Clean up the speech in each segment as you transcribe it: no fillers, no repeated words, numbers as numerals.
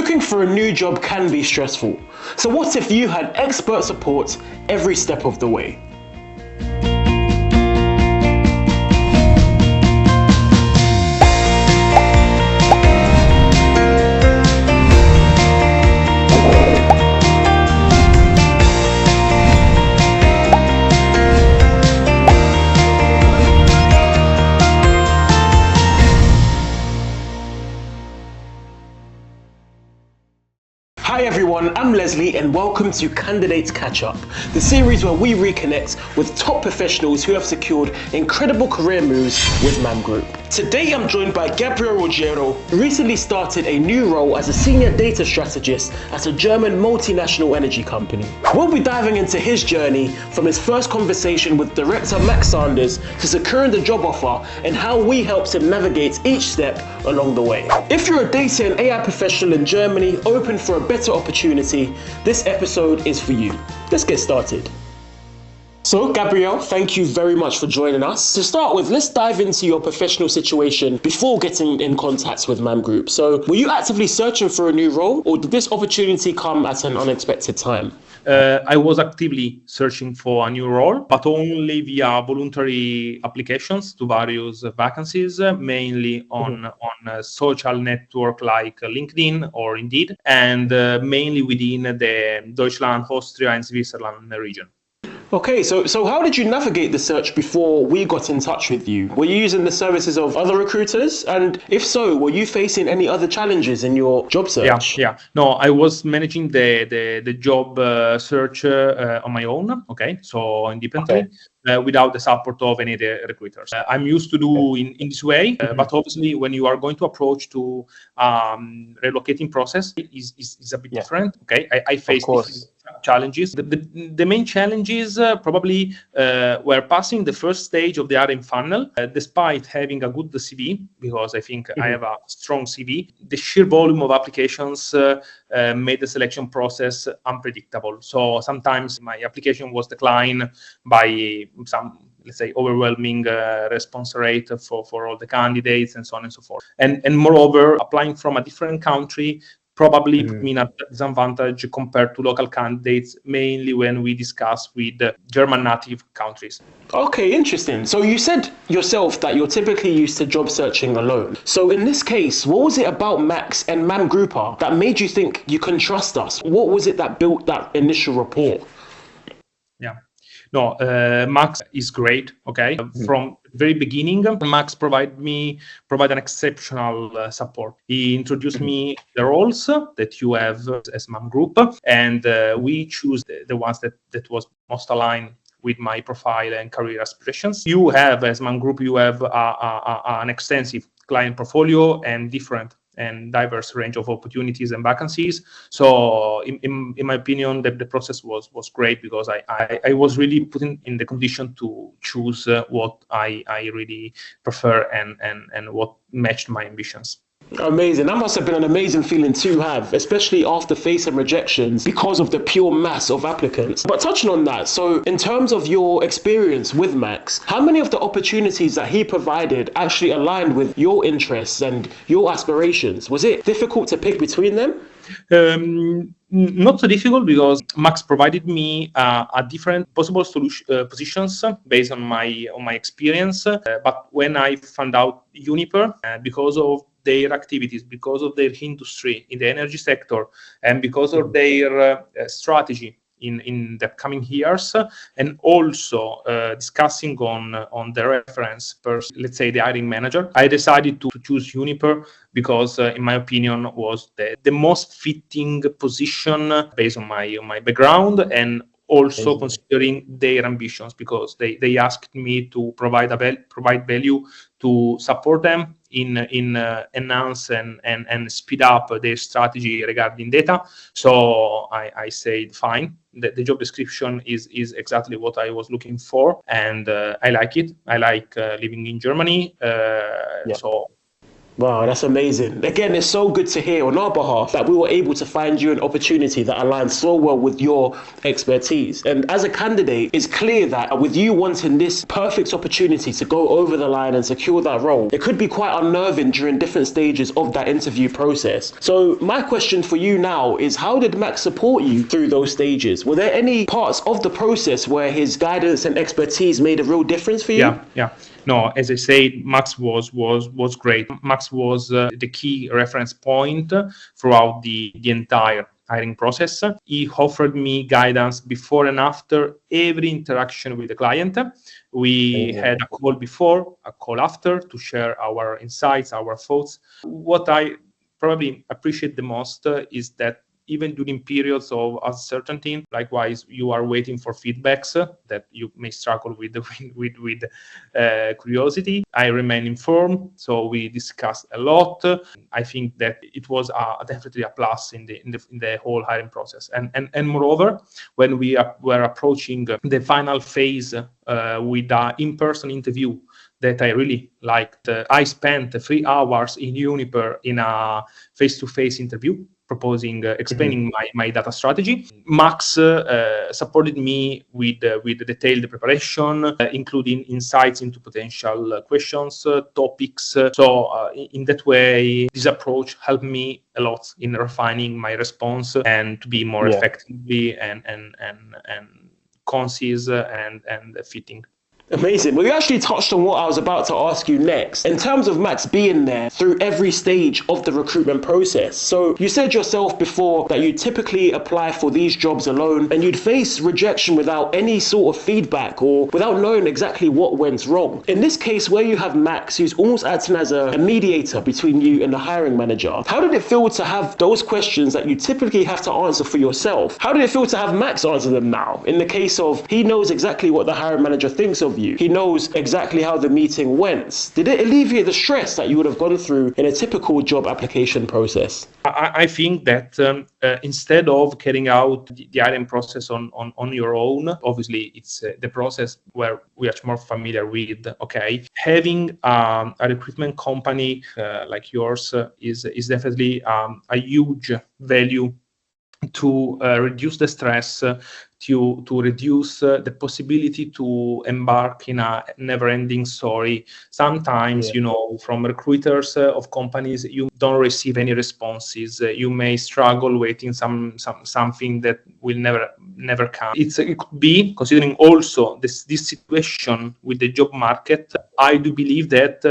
Looking for a new job can be stressful. So what if you had expert support every step of the way? Hi everyone, I'm Leslie and welcome to Candidates Catch Up, the series where we reconnect with top professionals who have secured incredible career moves with MAM Group. Today I'm joined by Gabriele Roggero, who recently started a new role as a Senior Data Strategist at a German multinational energy company. We'll be diving into his journey from his first conversation with Director Max Sanders to securing the job offer and how we helped him navigate each step along the way. If you're a data and AI professional in Germany open for a better opportunity, this episode is for you. Let's get started. So, Gabriele, thank you very much for joining us. To start with, let's dive into your professional situation before getting in contact with MAM Group. So, were you actively searching for a new role, or did this opportunity come at an unexpected time? I was actively searching for a new role, but only via voluntary applications to various vacancies, mainly on social network like LinkedIn or Indeed, and mainly within the Deutschland, Austria, and Switzerland region. Okay, so how did you navigate the search before we got in touch with you? Were you using the services of other recruiters? And if so, were you facing any other challenges in your job search? Yeah. No, I was managing the job search on my own, so independently. Without the support of any of the recruiters. I'm used to do in this way, but obviously when you are going to approach to relocating process is a bit different. I faced challenges. The main challenges probably were passing the first stage of the RM funnel, despite having a good CV, because I think I have a strong CV. The sheer volume of applications made the selection process unpredictable. So sometimes my application was declined by some, let's say, overwhelming response rate for all the candidates and so on and so forth. And moreover, applying from a different country probably put me in a disadvantage compared to local candidates, mainly when we discuss with German native countries. Okay, interesting. So you said yourself that you're typically used to job searching alone. So in this case, what was it about Max and MAM Gruppe that made you think you can trust us? What was it that built that initial rapport? No, Max is great. From the very beginning, Max provide an exceptional support. He introduced me the roles that you have as MAM Group, and we choose the ones that was most aligned with my profile and career aspirations. You have, as MAM Group, you have an extensive client portfolio and different and diverse range of opportunities and vacancies. So in my opinion, the process was great because I was really put in the condition to choose what I really prefer and what matched my ambitions. Amazing. That must have been an amazing feeling to have, especially after facing rejections because of the pure mass of applicants. But touching on that, so in terms of your experience with Max, how many of the opportunities that he provided actually aligned with your interests and your aspirations? Was it difficult to pick between them? Not so difficult because Max provided me a different possible positions based on my experience. But when I found out Uniper, because of their activities, because of their industry in the energy sector, and because of their strategy in the coming years, and also discussing on the reference person, let's say the hiring manager, I decided to choose Uniper because, in my opinion, was the most fitting position based on my background and also considering their ambitions, because they asked me to provide value to support them in enhance and speed up their strategy regarding data. So I said fine. The job description is exactly what I was looking for, and I like it. I like living in Germany. So Wow, that's amazing. Again, it's so good to hear on our behalf that we were able to find you an opportunity that aligns so well with your expertise. And as a candidate, it's clear that with you wanting this perfect opportunity to go over the line and secure that role, it could be quite unnerving during different stages of that interview process. So my question for you now is, how did Max support you through those stages? Were there any parts of the process where his guidance and expertise made a real difference for you? Yeah. No, as I said, Max was great. Max was the key reference point throughout the entire hiring process. He offered me guidance before and after every interaction with the client. We had a call before, a call after to share our insights, our thoughts. What I probably appreciate the most is that even during periods of uncertainty, likewise, you are waiting for feedbacks that you may struggle with curiosity. I remain informed, so we discussed a lot. I think that it was definitely a plus in the whole hiring process. And moreover, when we were approaching the final phase with an in-person interview that I really liked, I spent 3 hours in Uniper in a face-to-face interview, explaining my data strategy. Max supported me with detailed preparation, including insights into potential questions, topics. So in that way, this approach helped me a lot in refining my response and to be more effectively and concise and fitting. Amazing. Well, you actually touched on what I was about to ask you next. In terms of Max being there through every stage of the recruitment process. So you said yourself before that you typically apply for these jobs alone and you'd face rejection without any sort of feedback or without knowing exactly what went wrong. In this case, where you have Max, who's almost acting as a mediator between you and the hiring manager, how did it feel to have those questions that you typically have to answer for yourself? How did it feel to have Max answer them now? In the case of he knows exactly what the hiring manager thinks of you. He knows exactly how the meeting went. Did it alleviate the stress that you would have gone through in a typical job application process? I think that instead of carrying out the hiring process on your own, obviously it's the process where we are more familiar with. Okay, having a recruitment company like yours is definitely a huge value to reduce the stress, to reduce the possibility to embark in a never-ending story. Sometimes, from recruiters of companies, you don't receive any responses. You may struggle waiting something that will never come. It could be, considering also this situation with the job market, I do believe that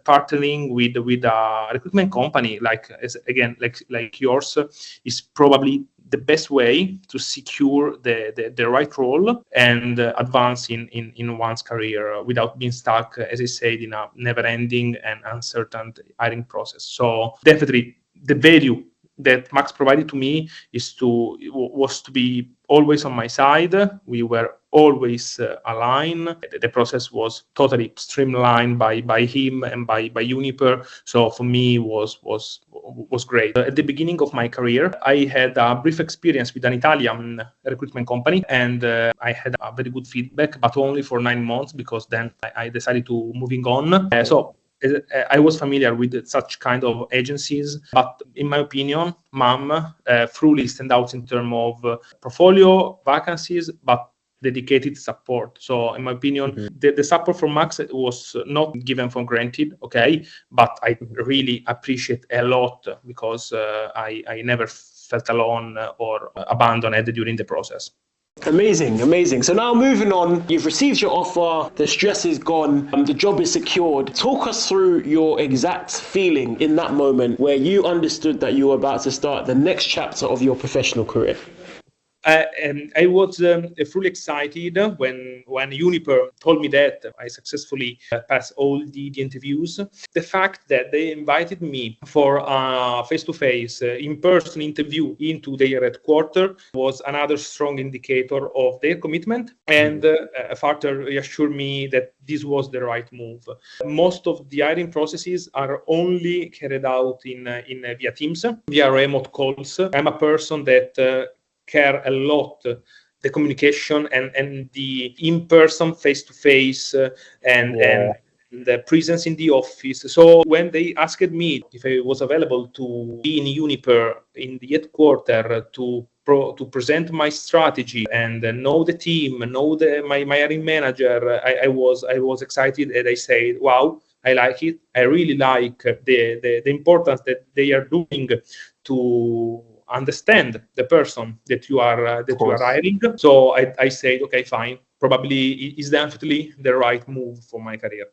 partnering with a recruitment company like yours is probably the best way to secure the right role and advance in one's career without being stuck, as I said, in a never-ending and uncertain hiring process. So definitely the value that Max provided to me was to be always on my side. We were always aligned. The process was totally streamlined by him and by Uniper. So for me was great. At the beginning of my career, I had a brief experience with an Italian recruitment company, and I had a very good feedback, but only for 9 months because then I decided to moving on. So I was familiar with such kind of agencies, but in my opinion, MAM truly stand out in terms of portfolio, vacancies, but dedicated support. So in my opinion, the support from Max was not given for granted, okay, but I really appreciate a lot because I never felt alone or abandoned during the process. Amazing. So now moving on, you've received your offer, the stress is gone, the job is secured. Talk us through your exact feeling in that moment where you understood that you were about to start the next chapter of your professional career. I was fully excited when Uniper told me that I successfully passed all the interviews. The fact that they invited me for a face-to-face, in-person interview into their headquarters was another strong indicator of their commitment and further reassured me that this was the right move. Most of the hiring processes are only carried out in via Teams, via remote calls. I'm a person that care a lot the communication and the in-person face-to-face and the presence in the office. So when they asked me if I was available to be in Uniper in the headquarters to present my strategy and know the team, know my hiring manager, I was excited, and I said, "Wow, I like it. I really like the importance that they are doing to understand the person that you are hiring." So I said, okay, fine. Probably is definitely the right move for my career.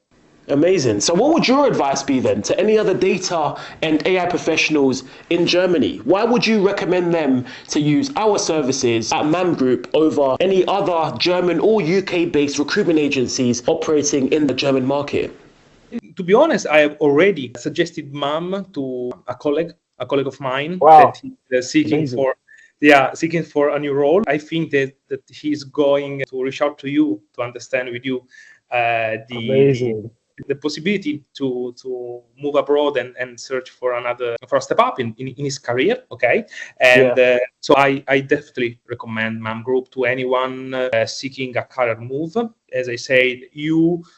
Amazing. So what would your advice be then to any other data and AI professionals in Germany? Why would you recommend them to use our services at MAM Group over any other German or UK-based recruitment agencies operating in the German market? To be honest, I have already suggested MAM to a colleague of mine Wow. that is seeking for a new role. I think that he's going to reach out to you to understand with you the possibility to move abroad and search for a step up in his career. Okay, and so I definitely recommend MAM Group to anyone seeking a career move. As I said,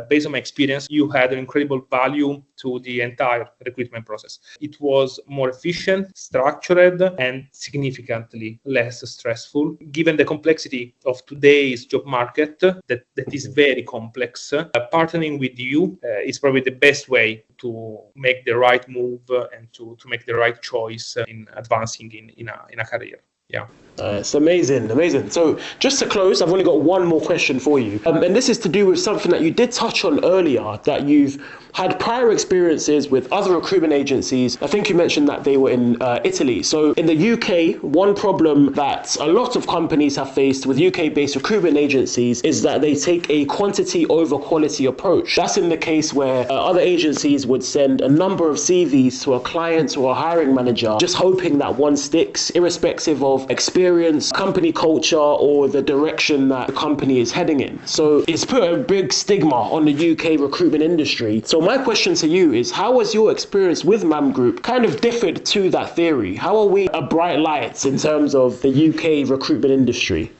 based on my experience, you had an incredible value to the entire recruitment process. It was more efficient, structured, and significantly less stressful. Given the complexity of today's job market, that is very complex, partnering with you is probably the best way to make the right move and to make the right choice in advancing in a career. Yeah. It's amazing. So just to close, I've only got one more question for you. And this is to do with something that you did touch on earlier, that you've had prior experiences with other recruitment agencies. I think you mentioned that they were in Italy. So in the UK, one problem that a lot of companies have faced with UK-based recruitment agencies is that they take a quantity over quality approach. That's in the case where other agencies would send a number of CVs to a client or a hiring manager, just hoping that one sticks, irrespective of experience, company culture, or the direction that the company is heading in. So it's put a big stigma on the UK recruitment industry. So my question to you is, how has your experience with MAM Group kind of differed to that theory? How are we a bright light in terms of the UK recruitment industry?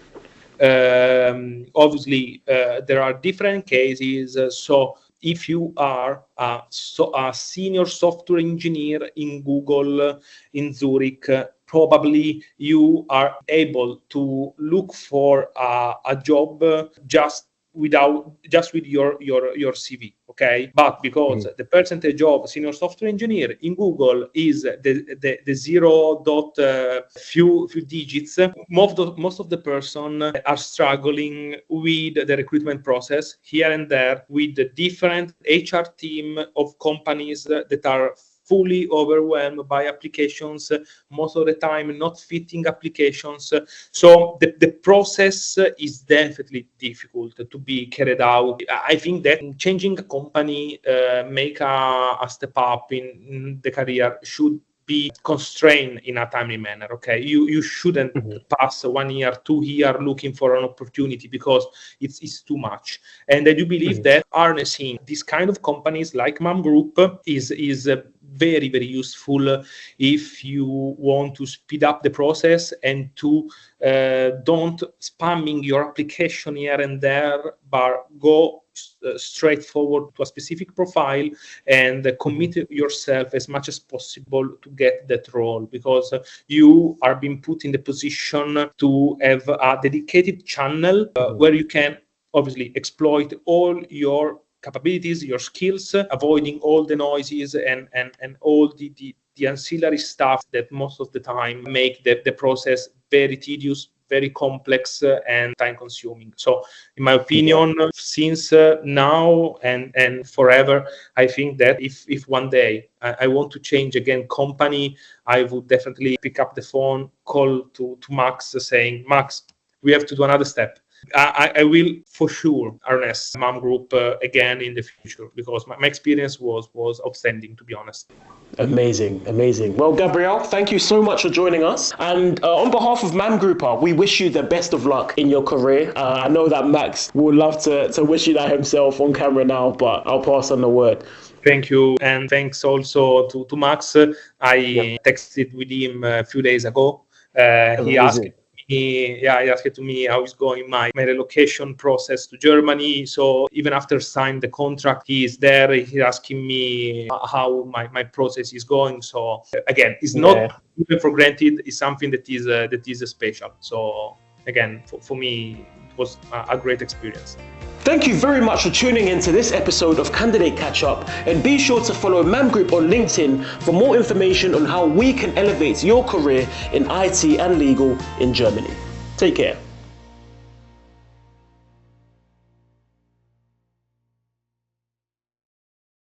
Obviously, there are different cases. So if you are a senior software engineer in Google in Zurich, probably you are able to look for a job just with your CV, okay? But because the percentage of senior software engineer in Google is the few digits, most of the person are struggling with the recruitment process here and there with the different HR team of companies that are fully overwhelmed by applications, most of the time not fitting applications. So the process is definitely difficult to be carried out. I think that changing a company, make a step up in the career should be constrained in a timely manner. Okay, you shouldn't pass 1 year, 2 years looking for an opportunity because it's too much. And I do believe that harnessing this kind of companies like MAM Group is very, very useful if you want to speed up the process and to don't spamming your application here and there, but go straight forward to a specific profile and commit yourself as much as possible to get that role, because you are being put in the position to have a dedicated channel where you can obviously exploit all your capabilities, your skills, avoiding all the noises and all the ancillary stuff that most of the time make the process very tedious, very complex, and time consuming. So in my opinion, since now and forever, I think that if one day I want to change again company, I would definitely pick up the phone, call to Max saying, Max, we have to do another step. I will for sure harness MAM Group again in the future, because my experience was outstanding, to be honest. Amazing. Well, Gabriele, thank you so much for joining us. And on behalf of MAM Group, we wish you the best of luck in your career. I know that Max would love to wish you that himself on camera now, but I'll pass on the word. Thank you. And thanks also to Max. I texted with him a few days ago. He asked he asked me how is going my relocation process to Germany. So even after signing the contract, he is there. He's asking me how my process is going. So again, it's not even for granted. It's something that is special. So again, for me, it was a great experience. Thank you very much for tuning in to this episode of Candidate Catch Up, and be sure to follow MAM Group on LinkedIn for more information on how we can elevate your career in IT and legal in Germany. Take care.